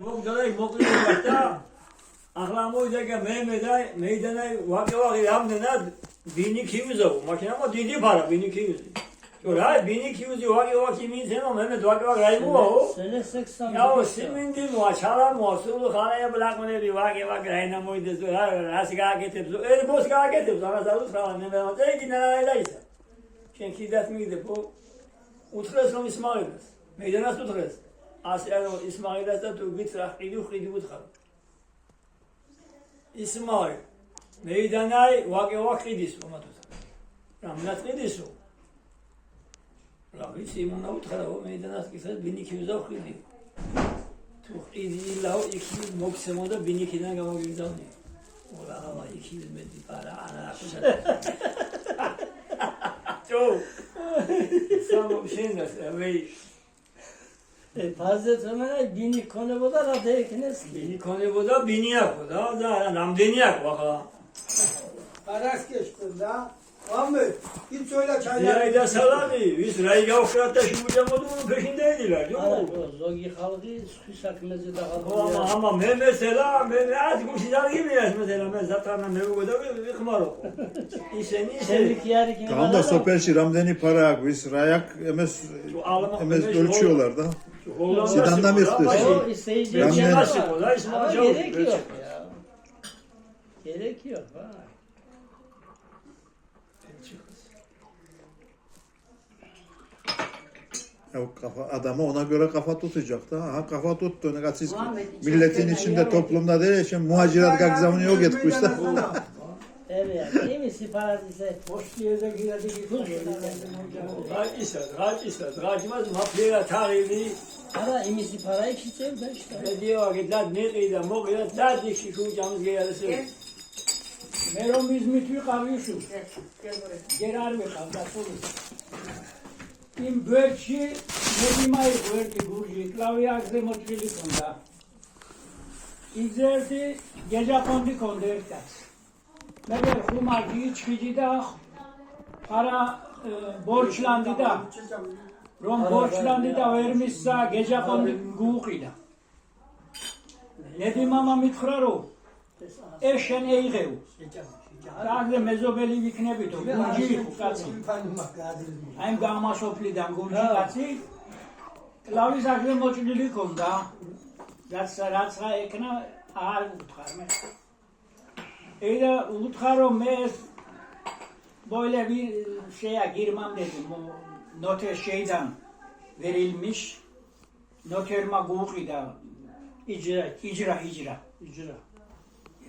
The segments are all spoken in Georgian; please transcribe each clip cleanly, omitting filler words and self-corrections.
მოგდაი მოკლედა ახლა მოიძა მეიდანაი ვაკევაღი რამდენად ბინი ქიუზო მაშინ ამ დიდი ფარა ბინი ქიუზი რა ბინი ქიუზი ვაკევაღი მინცენო მე ვაკევაღი რაიმოო აუ სიმინდი მოაჩალა მოსულ ხალე ბლაკონები ვაკევაღი რაინა მოიდეს რა რას გააკეთებს ერბოს გააკეთებს აღაზაროს ხალე მე ეგინა რა ისა შენ კიდათ მიგდებო უთხრეს რომ ისმაღლებს მეიდანას უთხრეს ასე რომ ისმაღლებს და თუ გითხრა ხიდი უთხარ ისმაღლ მეიდანაი ვაკევაღი ხიდის მომათოს რამნაც ხიდისო რა ვიცი იმონა უთხარავ მეიდანას კითხეს ბინიქიუზა ხიდი თუ ხიდი ლაო იქი მოქცემოდა ბინიქიდან გამოგიგზავნი ოლაღა იქი მეტი პარა არა ხუშა ჯო სამო შენას ვეი ფაზე თმენა ბინი ქონებოდა რა დაექნეს ბინი ქონებოდა ბინი აქვს და რამდენი აქვს ახლა არასკეშ და ამე იცოლა ჩაილა და სალამი ვის რაი გავხრათ და შუჯამოდო ფეშინ დაიდილა ჯო ზოგი ხალხი სხვის საქმეზე დაღალულია ამა მე მესელა მე ათ გუში დაგიმიას მესელა მე ზათანა მე უგო და ვიხმარო ისენი შევიქი არის კი გამდა სოფელში რამდენი ფარა აქვს ვის რა აქვს ემეს დოლჩიოლარ და სიდან დამიხდეს ისე გერეკიო adama ona göre kafa tutacak da. Ha kafa tuttu. Ne kadar siz milletin içinde toplumda değil. Şimdi muhacirat gagzamını yok etmişler. Evet, değil mi? Siparat ise hoş diyeze girdik. Racimaz mafya tarihi. Ara imisi parayı kiçem de işte. Ne diyor ki lan ne kıydı moğla da dişi şu camız gelirse. Meron biz mitri kavuşu. Gerar mı kaldı იმ ბერში მედიმაი ვერტი გურჯი კლავიაკზე მოჭრილი ქონდა იზერტი გეჯაფონდი ქონდა ერთად მე ხუმაგი ჩხიჯი და არა ბორჩლანდი და რომ ბორჩლანდი და ვერმისა გეჯაფონდი გუყიდა მედიმამა მითხრა რომ ეს შენ ეიღეო აგრე მეზობელი ვიქნებითო გურჯი იყო კაცი აი გამაშოფლიდან გურჯი კაცი კლავის აგრე მოჭრილი ქონდა რაც რა ეკნა არ უთხარ მე ედა უთხარ რომ მე ბოილები შეა გირმამდე ნოთე შეიდან ვერილმიშ ნოთერმა გუყიდა იჯრა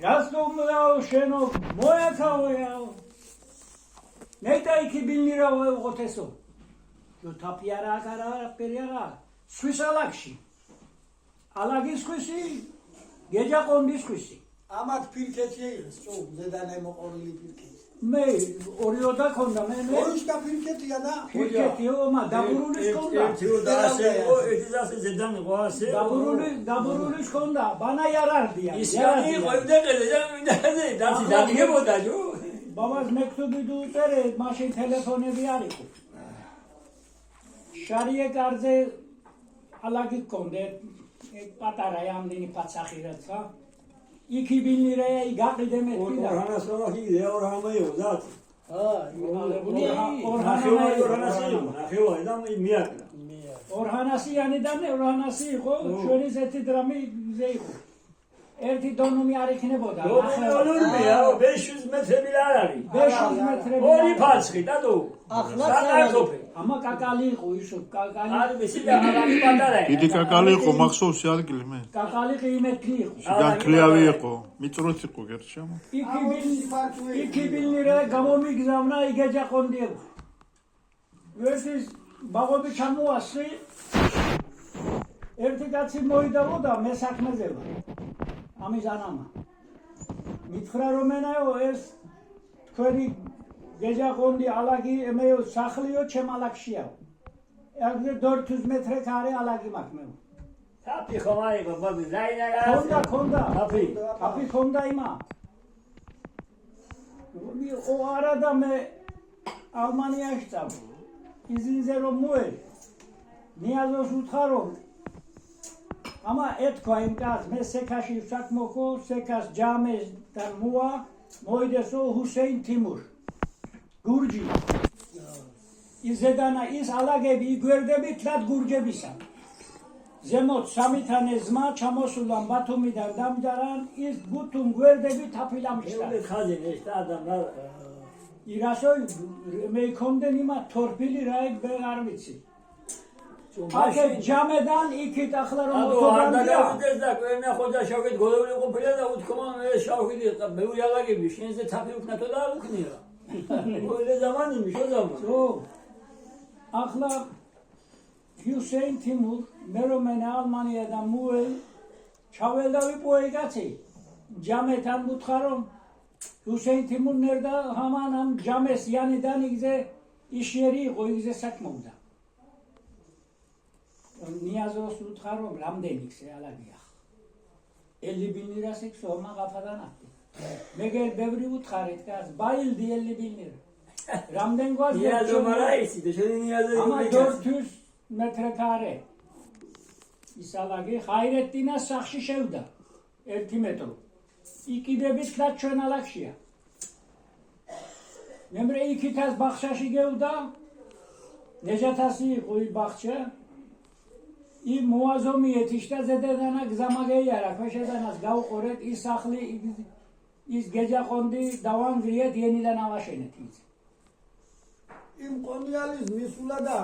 Raz domlao sheno moyatao Neta 2000 lira ugoteso Jo tapiara kara periara Swiss alakshi Alagis khwisi Geja qondis khwisi Amat pirketi iris jo zedane moqorili pirketi Me orioda khonda me Orishta pirketi ya da Pirketi oma daburulis khonda o etizase zedane qoase daburulis khonda bana yarardi ya İsyani qoyda qedeja mindade dasi dageboda jo Babas mektubi dutere mashin telefonebi ariko Shariye qarze alagi khonde patara yamdini patsakhiratka 2000 liraya gaqide metida Orhana sorahi orhana yozat Orhanasi yani da ne orhanasi იყო შორის ერთი დრამი ზე იყო ერთი დონუმი არ იქნებოდა დონუმია 500 მეტრები არ არის 500 მეტრები ორი ფარცხი დადო ახლა ამა კაკალი იყო ისო კაკალი არ მისი და აღარი პატარა დიდი კაკალი იყო მახსოვს ადგილი მე კაკალი ყიმეთი იყო განკლავი იყო მიწროც იყო გერჩამ 2000 ლირა გამომიგზავნა იგეჯა ყონდი ვერსის ბაღობი ჩამოასი ერთი კაცი მოიდავოდა მე საქმეზე ვარ ამის ანამა მითხრა რომ ენაო ეს თქვენი გეჯა ყონდი ალაგი მე სახლიო ჩემ ალაგშიაო აგრე 200 მეტრე კარე ალაგი მაქვს მე თაფი ხომარი ბაბი რაინა ქონდა თაფი ქონდა იმა მე ხო არა და მე ალმანიაში წავ იზინზე რომ მოე ნიაზოს უთხარო Ama et koyayım gaz. Me sekaşı sakmoko, sekas camezden muva, moydeso Hüseyin Timur. Gurci. İzedana iz alagebi gördebi tlat gurcebisan. Zemot samitane zma çamosulan Batumi'den damcaran iz butun gördebi tapilamışlar. Öyle hazine işte adamlar. İrasoy meykomden ima torpili rayık beğer bitsin. Hakem cameden iki taklarım Adı o otoban anda diyor. da ödezdak. Öyle hoca şavket golovli kupile da utkuman öyle şavket mevlala gibi. Şimdi tapi uknato da uknuyor. Öyle zamanıymış o zaman. Çok. Akla Hüseyin Timur, Meromene Almanya'dan Muel, Çaveldavi Boygatı, Cametan Butkarom, Hüseyin Timur nerede? Hamanam Cames yanıdan ize iş yeri o ize sakmamda. Niyazos Butkarom Ramdenikse alagiyah. 50.000 lira sonra kafadan attı. Megel Bevri Butkaret gaz, bayıldı 50.000 lira. Ramden goz Niyaz Ömer'a iyisiydi. Şöyle Niyaz'ı ama 400 metrekare. İsalagi Hayrettin'e sakşı şevda. 2 metro. 2'de bir tlat çön alakşiya. Nemre 2 taz bakşaşı gevda. Necatası koy bakça. İ muazzomi yetişte zededanak zamage yarak. Veşedanak gav koret i sakli iz gece kondi davan griyet yeniden avaş enetiyiz. იმ კონიალის მისულა და